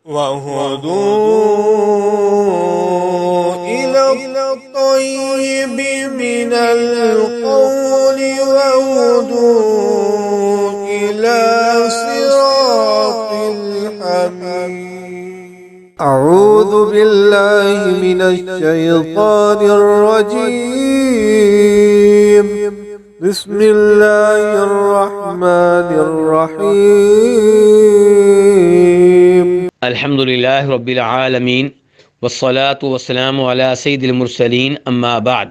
وهدوا إلى الطيب من القول وهدوا إلى صراط الحميد. أعوذ بالله من الشيطان الرجيم. بسم الله الرحمن الرحيم. الحمدللہ رب العالمین والصلاة والسلام علی سید المرسلین اما بعد.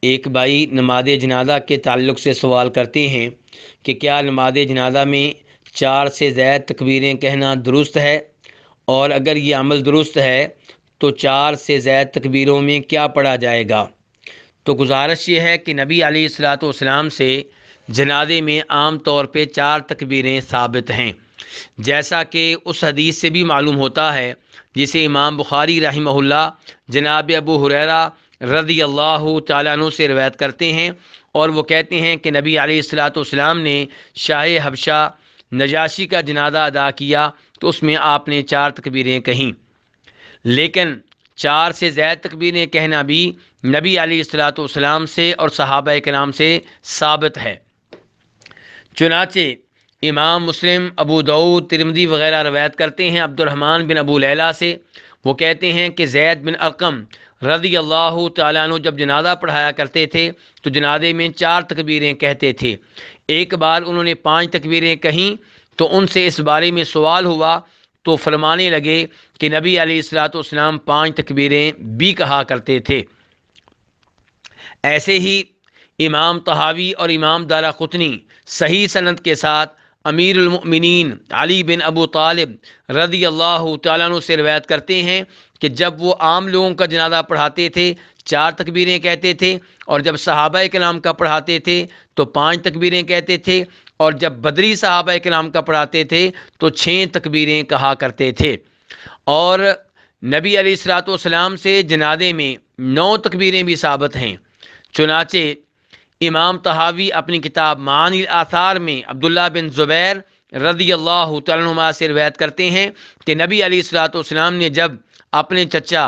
ایک بھائی نماز جنازہ کے تعلق سے سوال کرتے ہیں کہ کیا نماز جنازہ میں 4 سے زائد تکبیریں کہنا درست ہے، اور اگر یہ عمل درست ہے تو 4 سے زائد تکبیروں میں کیا پڑھا جائے گا؟ تو گزارش یہ ہے کہ نبی علیہ الصلاۃ والسلام سے جنازے میں عام طور پہ 4 تکبیریں ثابت ہیں، جیسا کہ اس حدیث سے بھی معلوم ہوتا ہے جسے امام بخاری رحمہ اللہ جناب ابو ہریرہ رضی اللہ تعالیٰ عنہ سے روایت کرتے ہیں، اور وہ کہتے ہیں کہ نبی علیہ الصلاۃ والسلام نے شاہ حبشہ نجاشی کا جنازہ ادا کیا تو اس میں آپ نے 4 تکبیریں کہیں، لیکن 4 سے زائد تکبیریں کہنا بھی نبی علیہ الصلاۃ والسلام سے اور صحابہ کرام سے ثابت ہے۔ چنانچہ امام مسلم، ابو داؤد، ترمذی وغیرہ روایت کرتے ہیں عبد الرحمن بن ابو لیلہ سے، وہ کہتے ہیں کہ زید بن ارقم رضی اللہ تعالیٰ عنہ جب جنازہ پڑھایا کرتے تھے تو جنازے میں 4 تکبیریں کہتے تھے۔ ایک بار انہوں نے 5 تکبیریں کہیں تو ان سے اس بارے میں سوال ہوا تو فرمانے لگے کہ نبی علیہ الصلاۃ والسلام 5 تکبیریں بھی کہا کرتے تھے۔ ایسے ہی امام طحاوی اور امام دارقطنی صحیح سند کے ساتھ امیر المؤمنین علی بن ابو طالب رضی اللہ تعالیٰ عنہ سے روایت کرتے ہیں کہ جب وہ عام لوگوں کا جنازہ پڑھاتے تھے 4 تکبیریں کہتے تھے، اور جب صحابہ کرام کا پڑھاتے تھے تو 5 تکبیریں کہتے تھے، اور جب بدری صحابہ کرام کا پڑھاتے تھے تو 6 تکبیریں کہا کرتے تھے۔ اور نبی علیہ الصلوۃ والسلام سے جنازے میں 9 تکبیریں بھی ثابت ہیں۔ چنانچہ امام طحاوی اپنی کتاب معانی الاثار میں عبداللہ بن زبیر رضی اللہ تعالیٰ عنہ سے روایت کرتے ہیں کہ نبی علیہ الصلوۃ والسلام نے جب اپنے چچا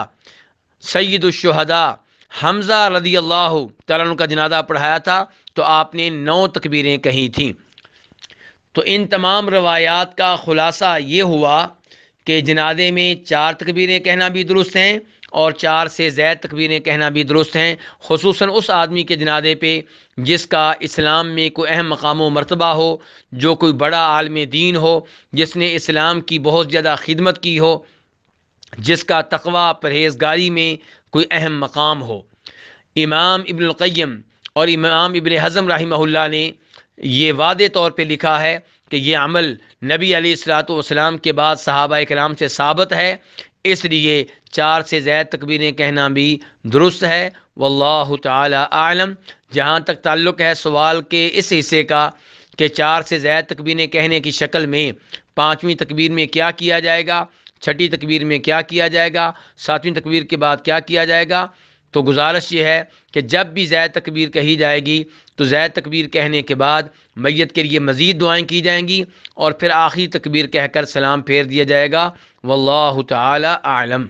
سید الشہداء حمزہ رضی اللہ تعالیٰ عنہ کا جنازہ پڑھایا تھا تو آپ نے 9 تکبیریں کہی تھیں۔ تو ان تمام روایات کا خلاصہ یہ ہوا کہ جنازے میں 4 تکبیریں کہنا بھی درست ہیں اور 4 سے زائد تکبیریں کہنا بھی درست ہیں، خصوصاً اس آدمی کے جنازے پہ جس کا اسلام میں کوئی اہم مقام و مرتبہ ہو، جو کوئی بڑا عالم دین ہو، جس نے اسلام کی بہت زیادہ خدمت کی ہو، جس کا تقوی پرہیزگاری میں کوئی اہم مقام ہو۔ امام ابن القیم اور امام ابن حزم رحمہ اللہ نے یہ واضح طور پہ لکھا ہے کہ یہ عمل نبی علیہ الصلوۃ والسلام کے بعد صحابہ کرام سے ثابت ہے، اس لیے 4 سے زائد تکبیریں کہنا بھی درست ہے۔ واللہ تعالی اعلم۔ جہاں تک تعلق ہے سوال کے اس حصے کا کہ 4 سے زائد تکبیریں کہنے کی شکل میں 5ویں تکبیر میں کیا کیا جائے گا، 6ٹھی تکبیر میں کیا کیا جائے گا، 7ویں تکبیر کے بعد کیا کیا جائے گا، تو گزارش یہ ہے کہ جب بھی زائد تکبیر کہی جائے گی تو زائد تکبیر کہنے کے بعد میت کے لیے مزید دعائیں کی جائیں گی، اور پھر آخری تکبیر کہہ کر سلام پھیر دیا جائے گا۔ واللہ تعالی اعلم۔